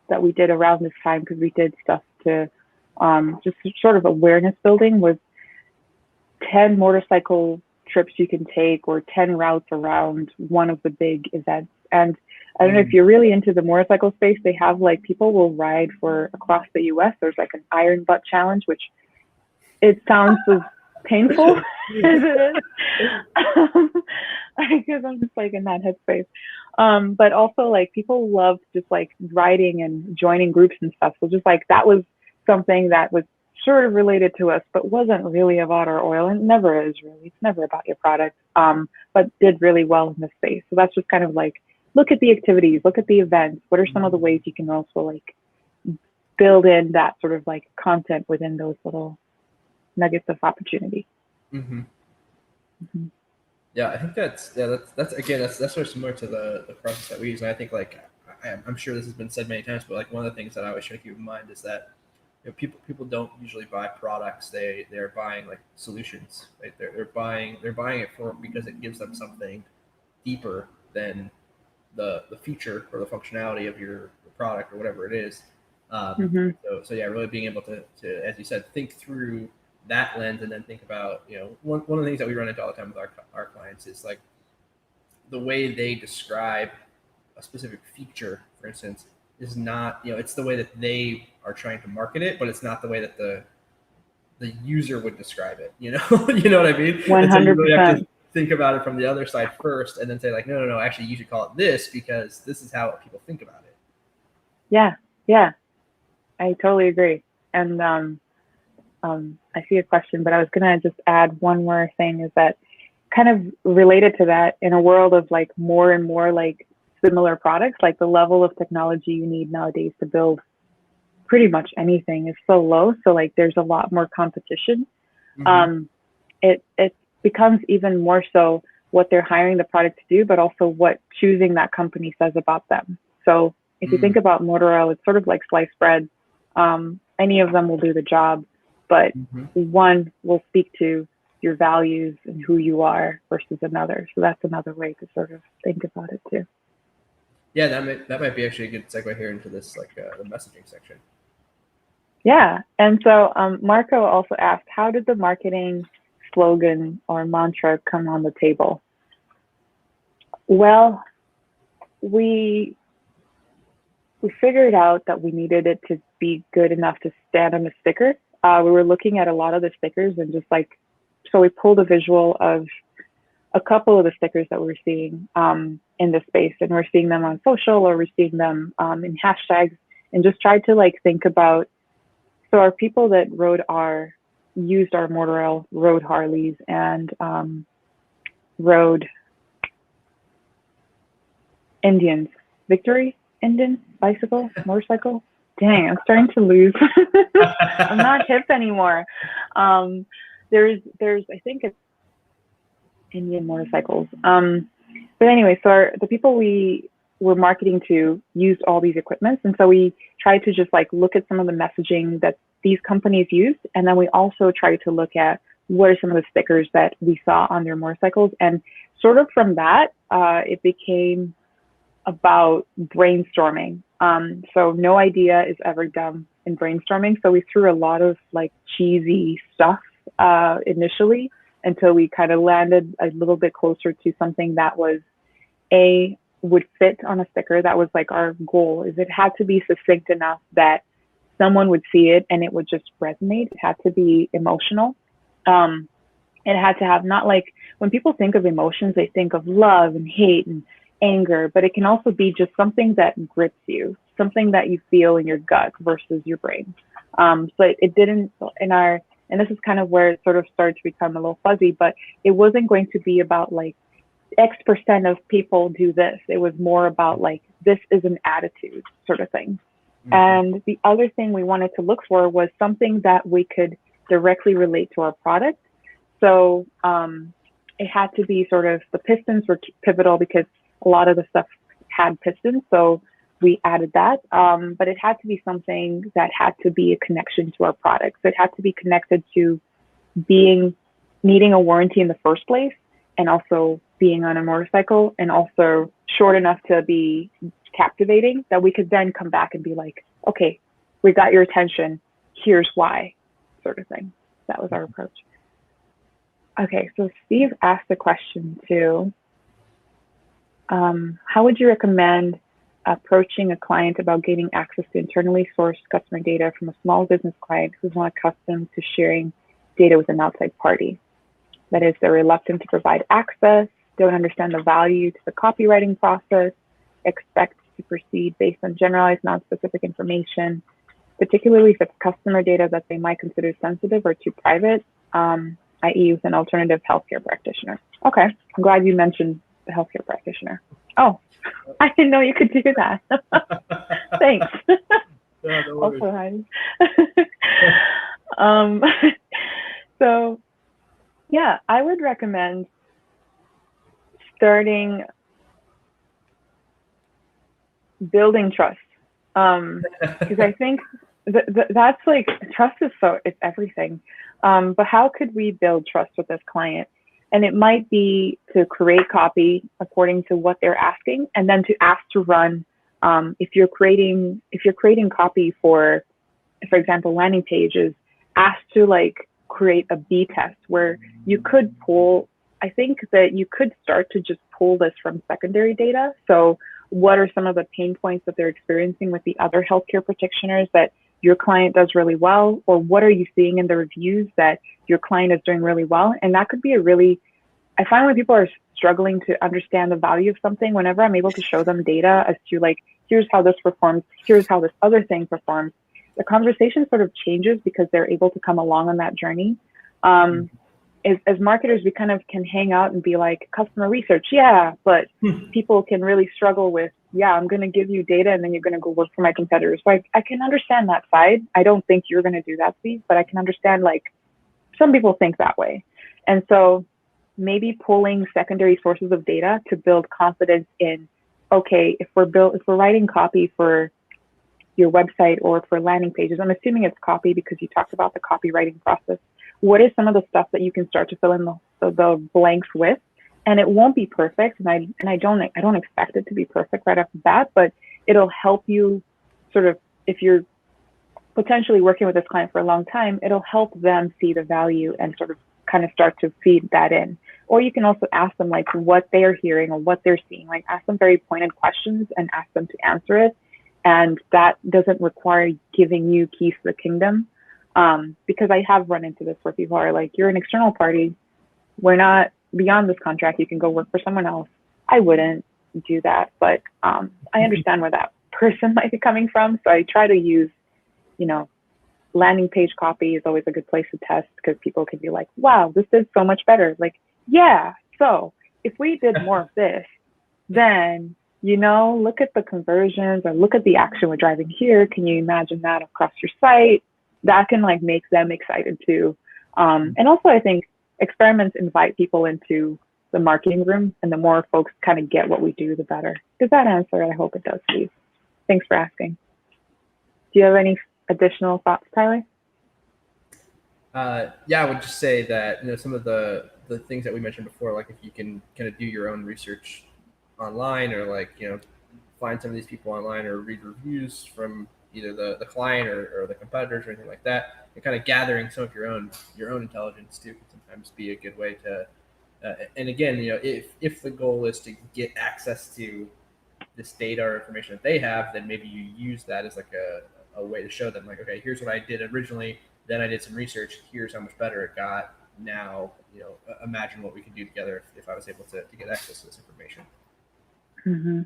that we did around this time because we did stuff to just sort of awareness building was 10 motorcycle trips you can take or 10 routes around one of the big events. And I don't know if you're really into the motorcycle space, they have like people will ride for across the US. There's like an iron butt challenge, which it sounds as painful as it is. Because I'm just like in that headspace. But also like people love just like riding and joining groups and stuff. So just like that was something that was sort of related to us, but wasn't really about our oil and never is really. It's never about your product. But did really well in the space. So that's just kind of like look at the activities, look at the events. What are some of the ways you can also like build in that sort of like content within those little nuggets of opportunity? Mm-hmm. Mm-hmm. Yeah, I think that's again that's sort of similar to the process that we use, and I think like I'm sure this has been said many times, but like one of the things that I always try to keep in mind is that people don't usually buy products; they're buying like solutions. Right? They're buying it for because it gives them something deeper than the feature or the functionality of your product or whatever it is. Mm-hmm. So yeah, really being able to, as you said, think through that lens and then think about, one of the things that we run into all the time with our clients is like the way they describe a specific feature, for instance, is not, it's the way that they are trying to market it, but it's not the way that the user would describe it, you know what I mean? And so you really have to 100%. think about it from the other side first and then say like, no, actually you should call it this because this is how people think about it. Yeah, yeah, I totally agree. And I see a question, but I was gonna just add one more thing is that kind of related to that in a world of like more and more like similar products, like the level of technology you need nowadays to build pretty much anything is so low. So like there's a lot more competition. Mm-hmm. Um, it becomes even more so what they're hiring the product to do, but also what choosing that company says about them. So if you think about motor oil, it's sort of like sliced bread. Any of them will do the job, but Mm-hmm. one will speak to your values and who you are versus another. So that's another way to sort of think about it too. Yeah, that might be actually a good segue here into this like the messaging section. Yeah. And so Marco also asked, how did the marketing slogan or mantra come on the table? Well, we we figured out that we needed it to be good enough to stand on a sticker. We were looking at a lot of the stickers and just like, so we pulled a visual of a couple of the stickers that we're seeing in the space, and we're seeing them on social or we're seeing them in hashtags, and just tried to like think about, so our people that used our motor oil, rode Harleys and rode Indians. Victory? Indian? Bicycle? Motorcycle? Dang, I'm starting to lose. I'm not hip anymore. There's I think it's Indian motorcycles. But anyway, so the people we were marketing to used all these equipments, and so we tried to just like look at some of the messaging that these companies used, and then we also tried to look at what are some of the stickers that we saw on their motorcycles, and sort of from that, it became about brainstorming. So no idea is ever dumb in brainstorming. So we threw a lot of like cheesy stuff initially until we kind of landed a little bit closer to something that was would fit on a sticker. That was like our goal, is it had to be succinct enough that someone would see it and it would just resonate. It had to be emotional. It had to have, not like, when people think of emotions, they think of love and hate and anger, but it can also be just something that grips you, something that you feel in your gut versus your brain. So it didn't, and this is kind of where it sort of started to become a little fuzzy, but it wasn't going to be about like X% of people do this. It was more about like, this is an attitude sort of thing. Mm-hmm. And the other thing we wanted to look for was something that we could directly relate to our product. So it had to be sort of, the pistons were pivotal because a lot of the stuff had pistons. So we added that, but it had to be something that had to be a connection to our product. So it had to be connected to needing a warranty in the first place, and also being on a motorcycle, and also short enough to be captivating that we could then come back and be like, okay, we got your attention, here's why, sort of thing. That was our approach. Okay, so Steve asked a question too. How would you recommend approaching a client about gaining access to internally sourced customer data from a small business client who's not accustomed to sharing data with an outside party? That is, they're reluctant to provide access, don't understand the value to the copywriting process, expect to proceed based on generalized, non-specific information, particularly if it's customer data that they might consider sensitive or too private, i.e. with an alternative healthcare practitioner. Okay, I'm glad you mentioned the healthcare practitioner. Oh, I didn't know you could do that. Thanks. Yeah, no worries. Also, so yeah, I would recommend starting building trust, because I think that's like, trust is it's everything. But how could we build trust with this client? And it might be to create copy according to what they're asking, and then to ask to run, if you're creating copy for example, landing pages, ask to like create a B test where you could pull, I think that you could start to just pull this from secondary data. So what are some of the pain points that they're experiencing with the other healthcare practitioners that your client does really well? Or what are you seeing in the reviews that your client is doing really well? And that could be I find when people are struggling to understand the value of something, whenever I'm able to show them data as to like, here's how this performs, here's how this other thing performs, the conversation sort of changes because they're able to come along on that journey. As marketers, we kind of can hang out and be like, customer research, yeah, but people can really struggle with, yeah, I'm going to give you data and then you're going to go work for my competitors. So I can understand that side. I don't think you're going to do that, Steve, but I can understand like some people think that way. And so maybe pulling secondary sources of data to build confidence in, okay, if we're writing copy for your website or for landing pages, I'm assuming it's copy because you talked about the copywriting process. What is some of the stuff that you can start to fill in the blanks with? And it won't be perfect, and I don't expect it to be perfect right off the bat, but it'll help you sort of, if you're potentially working with this client for a long time, it'll help them see the value and sort of kind of start to feed that in. Or you can also ask them like what they are hearing or what they're seeing, like ask them very pointed questions and ask them to answer it. And that doesn't require giving you keys to the kingdom. Because I have run into this where people are like, you're an external party. We're not beyond this contract. You can go work for someone else. I wouldn't do that, but I understand where that person might be coming from. So I try to use, landing page copy is always a good place to test because people can be like, wow, this is so much better. Like, yeah, so if we did more of this, then look at the conversions or look at the action we're driving here. Can you imagine that across your site? That can like make them excited too. And also I think experiments invite people into the marketing room, and the more folks kind of get what we do, the better. Does that answer? I hope it does, Steve. Thanks for asking. Do you have any additional thoughts, Tyler? Yeah, I would just say that some of the things that we mentioned before, like if you can kind of do your own research online, or like find some of these people online, or read reviews from either the client or the competitors or anything like that, and kind of gathering some of your own intelligence too can sometimes be a good way to. And again, if the goal is to get access to this data or information that they have, then maybe you use that as like a way to show them, like, okay, here's what I did originally, then I did some research, here's how much better it got. Now, imagine what we can do together if I was able to get access to this information. Mm-hmm.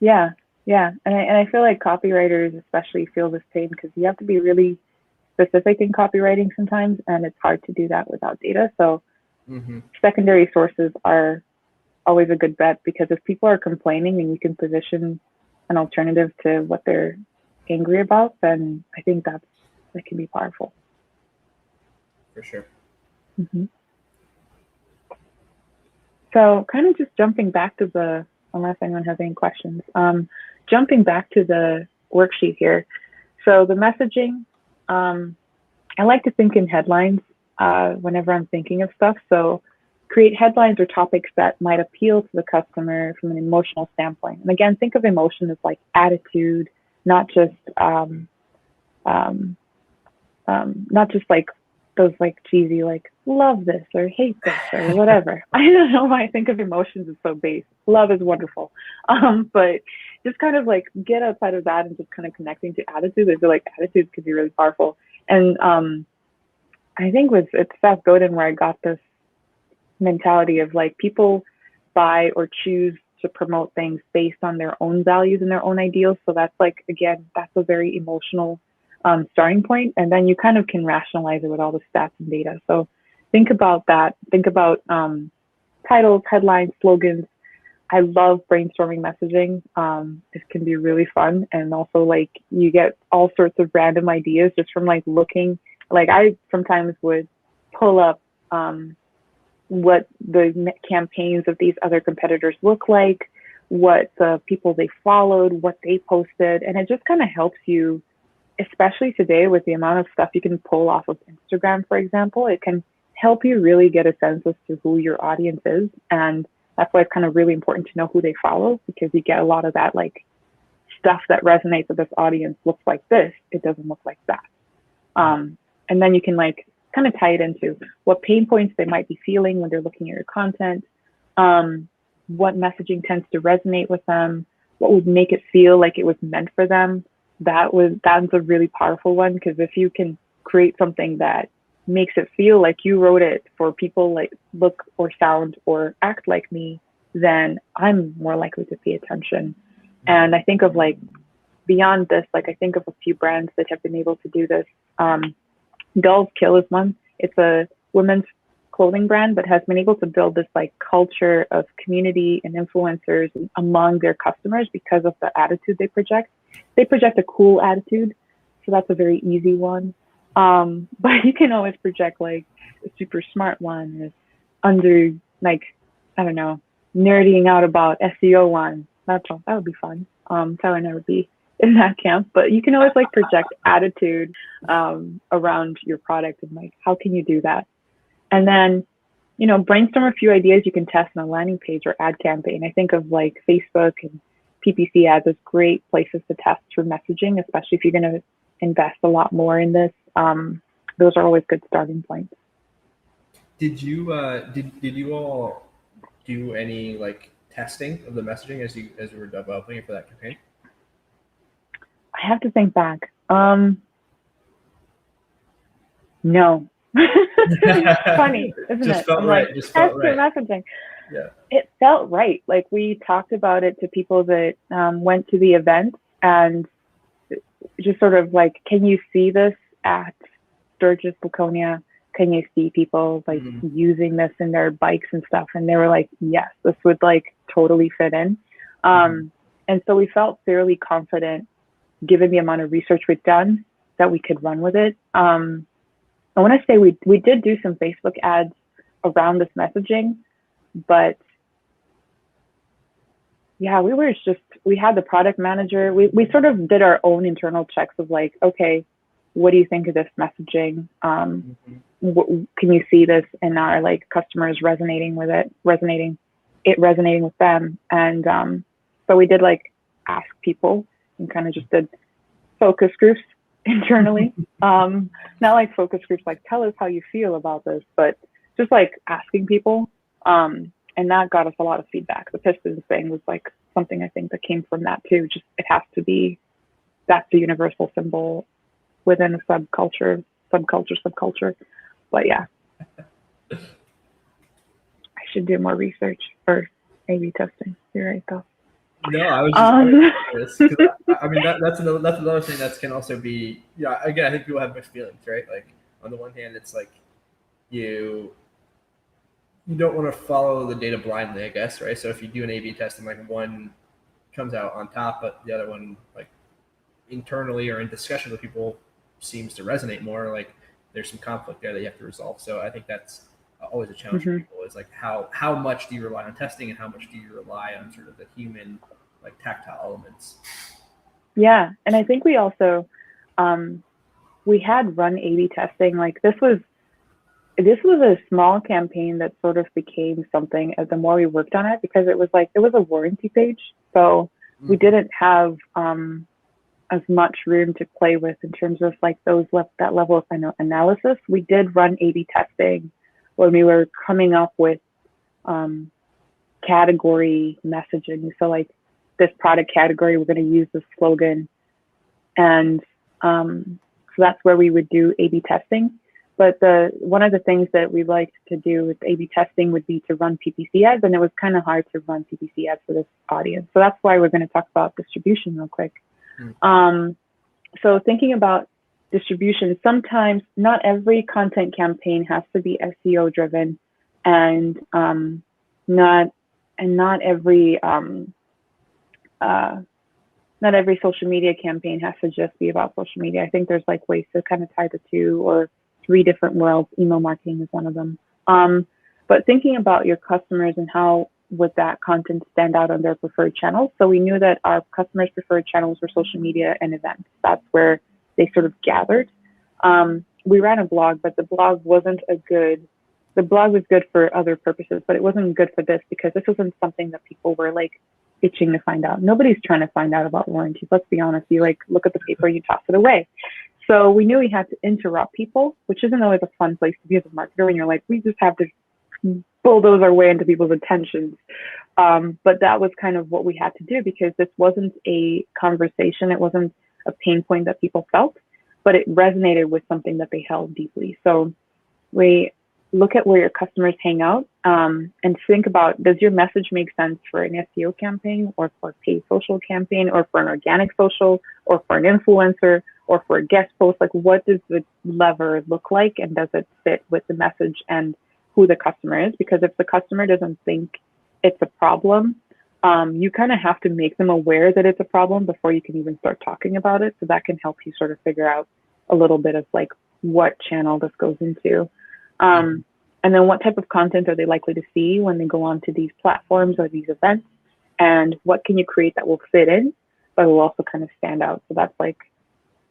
Yeah. And I feel like copywriters especially feel this pain because you have to be really specific in copywriting sometimes, and it's hard to do that without data. So secondary sources are always a good bet, because if people are complaining and you can position an alternative to what they're angry about, then I think that can be powerful. For sure. So kind of just jumping back to unless anyone has any questions, jumping back to the worksheet here. So the messaging, I like to think in headlines whenever I'm thinking of stuff. So create headlines or topics that might appeal to the customer from an emotional standpoint. And again, think of emotion as like attitude, not just like those like cheesy like love this or hate this or whatever. I don't know why I think of emotions as so base. Love is wonderful, but just kind of like get outside of that and just kind of connecting to attitudes. I feel like attitudes could be really powerful. And I think it's Seth Godin where I got this mentality of like people buy or choose to promote things based on their own values and their own ideals. So that's like, again, that's a very emotional starting point. And then you kind of can rationalize it with all the stats and data. So think about that. Think about titles, headlines, slogans. I love brainstorming messaging. It can be really fun. And also like you get all sorts of random ideas just from like looking. Like I sometimes would pull up what the campaigns of these other competitors look like, what the people they followed, what they posted. And it just kind of helps you, especially today with the amount of stuff you can pull off of Instagram, for example. It can help you really get a sense as to who your audience is. And that's why it's kind of really important to know who they follow, because you get a lot of that like stuff that resonates with this audience looks like this, it doesn't look like that. And then you can like kind of tie it into what pain points they might be feeling when they're looking at your content, what messaging tends to resonate with them, what would make it feel like it was meant for them. That's a really powerful one, because if you can create something that makes it feel like you wrote it for people like look or sound or act like me, then I'm more likely to pay attention. And I think of like beyond this, like I think of a few brands that have been able to do this. Dolls Kill is one. It's a women's clothing brand, but has been able to build this like culture of community and influencers among their customers because of the attitude they project. They project a cool attitude, so that's a very easy one. But you can always project like a super smart one, under like, I don't know, nerding out about SEO one. That would be fun. Tyler and I would be in that camp, but you can always like project attitude around your product, and like how can you do that? And then brainstorm a few ideas you can test on a landing page or ad campaign. I think of like Facebook and PPC ads as great places to test for messaging, especially if you're going to invest a lot more in this. Those are always good starting points. Did you did you all do any like testing of the messaging as you were developing it for that campaign? I have to think back. No. Funny, isn't Just it? felt I'm right. like, Just felt right. messaging. Yeah. It felt right. Like we talked about it to people that went to the event, and just sort of like, can you see this at Sturgis, Laconia? Can you see people like using this in their bikes and stuff? And they were like, yes, this would like totally fit in. And so we felt fairly confident, given the amount of research we'd done, that we could run with it. I want to say we did do some Facebook ads around this messaging, but yeah, we had the product manager. We sort of did our own internal checks of like, okay, what do you think of this messaging? Can you see this in our like customers resonating with it, resonating with them? And so we did like ask people and kind of just did focus groups internally. Not like focus groups like tell us how you feel about this, but just like asking people. And that got us a lot of feedback. The Pistons thing was like something I think that came from that too. Just it has to be, that's the universal symbol within a subculture. But yeah, I should do more research for A/B testing. You're right though. No, I was just curious, I mean that's another thing that can also be, yeah. Again, I think people have mixed feelings, right? Like on the one hand, it's like you don't want to follow the data blindly, I guess, right? So if you do an A/B test and like one comes out on top, but the other one, like internally or in discussion with people, seems to resonate more, like there's some conflict there that you have to resolve. So I think that's always a challenge for people, is like how much do you rely on testing and how much do you rely on sort of the human, like tactile elements. Yeah, and I think we also we had run A/B testing. Like this was a small campaign that sort of became something as the more we worked on it, because it was a warranty page. So we didn't have as much room to play with in terms of like that level of analysis. We did run A/B testing when we were coming up with category messaging. So like this product category, we're going to use this slogan. And so that's where we would do A/B testing. But one of the things that we liked to do with A/B testing would be to run PPC ads, and it was kind of hard to run PPC ads for this audience. So that's why we're going to talk about distribution real quick. So thinking about distribution, sometimes not every content campaign has to be SEO driven, and not every social media campaign has to just be about social media. I think there's like ways to kind of tie the two or three different worlds. Email marketing is one of them. But thinking about your customers and how would that content stand out on their preferred channels. So we knew that our customers' preferred channels were social media and events. That's where they sort of gathered. We ran a blog, but the blog was good for other purposes, but it wasn't good for this because this wasn't something that people were like itching to find out. Nobody's trying to find out about warranties. Let's be honest. You like look at the paper, you toss it away. So we knew we had to interrupt people, which isn't always a fun place to be as a marketer when you're like, we just have to bulldoze our way into people's attentions. But that was kind of what we had to do because this wasn't a conversation. It wasn't a pain point that people felt, but it resonated with something that they held deeply. So we look at where your customers hang out and think about, does your message make sense for an SEO campaign or for a paid social campaign or for an organic social or for an influencer or for a guest post? Like what does the lever look like and does it fit with the message and who the customer is? Because if the customer doesn't think it's a problem, you kind of have to make them aware that it's a problem before you can even start talking about it. So that can help you sort of figure out a little bit of like what channel this goes into. And then what type of content are they likely to see when they go onto these platforms or these events? And what can you create that will fit in, but will also kind of stand out? So that's like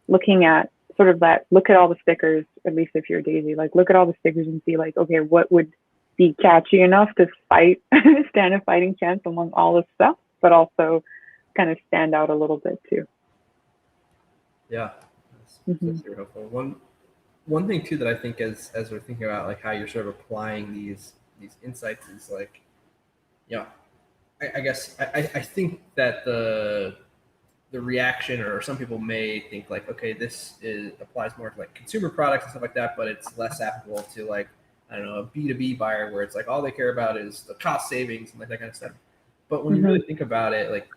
looking at sort of that, look at all the stickers, at least if you're Daisy, like look at all the stickers and see like, okay, what would be catchy enough to stand a fighting chance among all this stuff, but also kind of stand out a little bit too. Yeah, that's super helpful. One thing too that I think as we're thinking about like how you're sort of applying these insights is like, I guess I think that the reaction, or some people may think like, okay, this applies more to like consumer products and stuff like that, but it's less applicable to like, I don't know, a B2B buyer where it's like all they care about is the cost savings and like that kind of stuff. But when you really think about it, like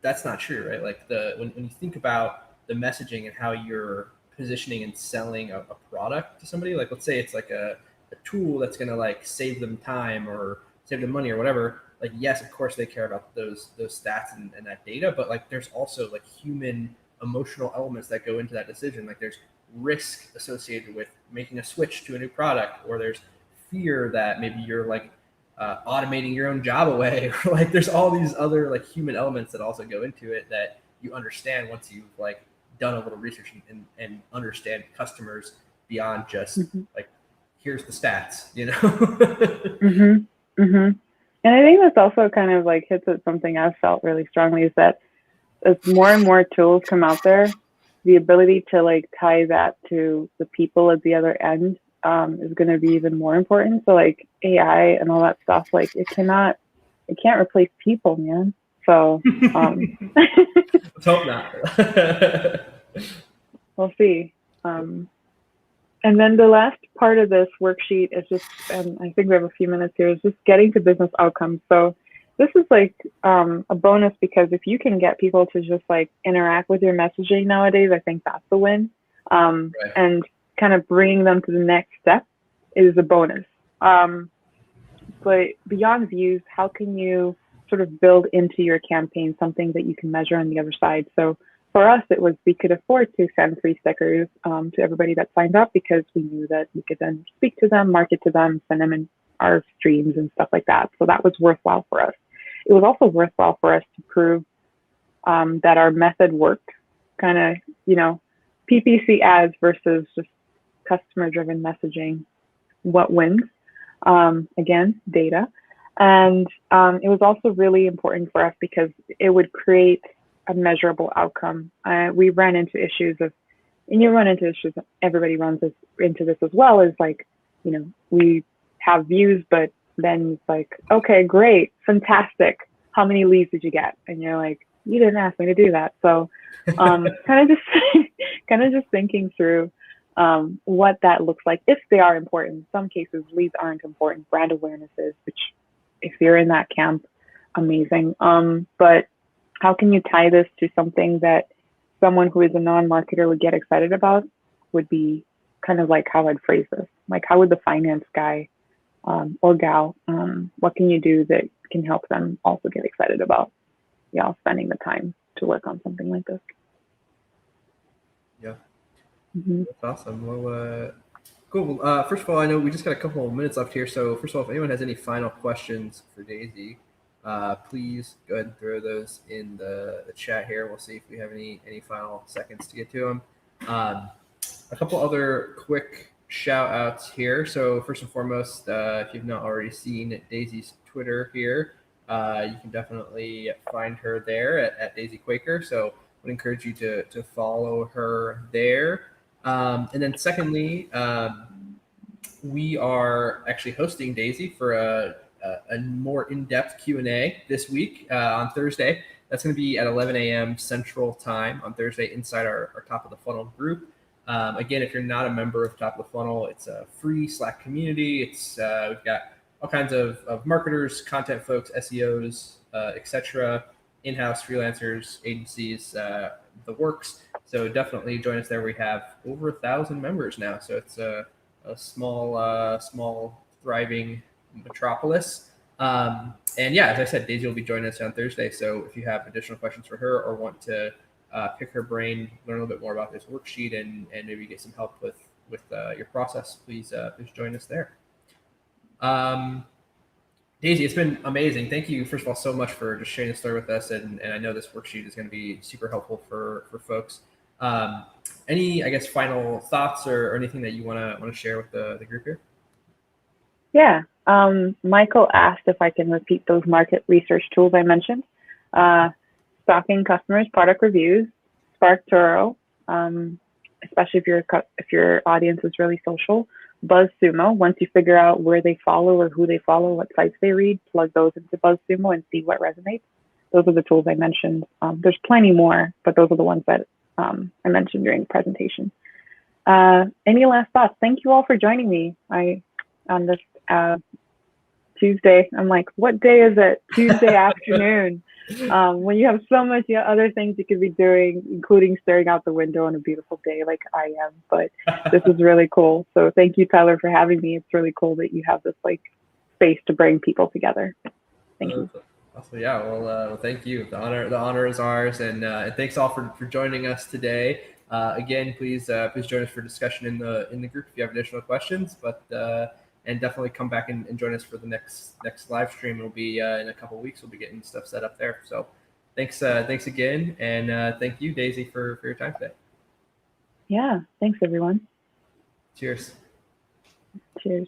that's not true, right? Like when you think about the messaging and how you're positioning and selling a product to somebody, like let's say it's like a tool that's going to like save them time or save them money or whatever, like, yes, of course they care about those stats and that data, but like there's also like human emotional elements that go into that decision. Like there's risk associated with making a switch to a new product, or there's fear that maybe you're like automating your own job away, or like there's all these other like human elements that also go into it that you understand once you've like done a little research and understand customers beyond just like, here's the stats, you know? And I think that's also kind of like hits at something I've felt really strongly, is that as more and more tools come out there, the ability to like tie that to the people at the other end is going to be even more important. So like AI and all that stuff, like it can't replace people, man. So let's hope not. We'll see. And then the last part of this worksheet is just, and I think we have a few minutes here, is just getting to business outcomes. So this is like a bonus, because if you can get people to just like interact with your messaging nowadays, I think that's the win. Right. And kind of bringing them to the next step is a bonus. But beyond views, how can you sort of build into your campaign something that you can measure on the other side? So for us, it was, we could afford to send free stickers to everybody that signed up, because we knew that we could then speak to them, market to them, send them in our streams and stuff like that. So that was worthwhile for us. It was also worthwhile for us to prove that our method worked, kind of, you know, PPC ads versus just customer-driven messaging. What wins? Again, data. And it was also really important for us because it would create a measurable outcome. We ran into issues of, and you run into issues, everybody runs into this as well, is like, you know, we have views, but then it's like, okay, great, fantastic. How many leads did you get? And you're like, you didn't ask me to do that. So kind of just thinking through what that looks like, if they are important. In some cases, leads aren't important. Brand awareness is, which if you're in that camp, amazing. But how can you tie this to something that someone who is a non-marketer would get excited about? Would be kind of like how I'd phrase this. Like, how would the finance guy or gal, what can you do that can help them also get excited about, spending the time to work on something like this? Yeah. That's awesome. Well, cool. First of all, I know we just got a couple of minutes left here. So first of all, if anyone has any final questions for Daisy, please go ahead and throw those in the chat here. We'll see if we have any final seconds to get to them. A couple other quick shout outs here. So first and foremost, if you've not already seen Daisy's Twitter here, you can definitely find her there at Daisy Quaker. So I would encourage you to follow her there. And then secondly, we are actually hosting Daisy for a more in-depth Q&A this week on Thursday. That's going to be at 11 a.m. Central Time on Thursday inside our Top of the Funnel group. Again, if you're not a member of Top of the Funnel, it's a free Slack community. It's we've got all kinds of marketers, content folks, SEOs, etc., in-house freelancers, agencies, the works. So definitely join us there. We have over 1,000 members now. So it's a small, thriving metropolis. And yeah, as I said, Daisy will be joining us on Thursday. So if you have additional questions for her or want to pick her brain, learn a little bit more about this worksheet, and maybe get some help with your process, please join us there. Daisy, it's been amazing. Thank you, first of all, so much for just sharing the story with us. And I know this worksheet is going to be super helpful for folks. Any, I guess, final thoughts or anything that you want to share with the group here? Yeah. Michael asked if I can repeat those market research tools I mentioned. Stalking customers, product reviews, Spark Turo, especially if your audience is really social. BuzzSumo, once you figure out where they follow or who they follow, what sites they read, plug those into BuzzSumo and see what resonates. Those are the tools I mentioned. There's plenty more, but those are the ones that I mentioned during the presentation. Any last thoughts? Thank you all for joining me on this Tuesday. I'm like, what day is it? Tuesday afternoon. When you have so much other things you could be doing, including staring out the window on a beautiful day like I am. But this is really cool. So thank you, Tyler, for having me. It's really cool that you have this like space to bring people together. Thank you. Awesome. Yeah. Well, thank you. The honor is ours, and thanks all for joining us today. Again, please join us for discussion in the group if you have additional questions. But and definitely come back and join us for the next live stream. It'll be in a couple of weeks. We'll be getting stuff set up there. So thanks again, and thank you, Daisy, for your time today. Yeah. Thanks, everyone. Cheers. Cheers.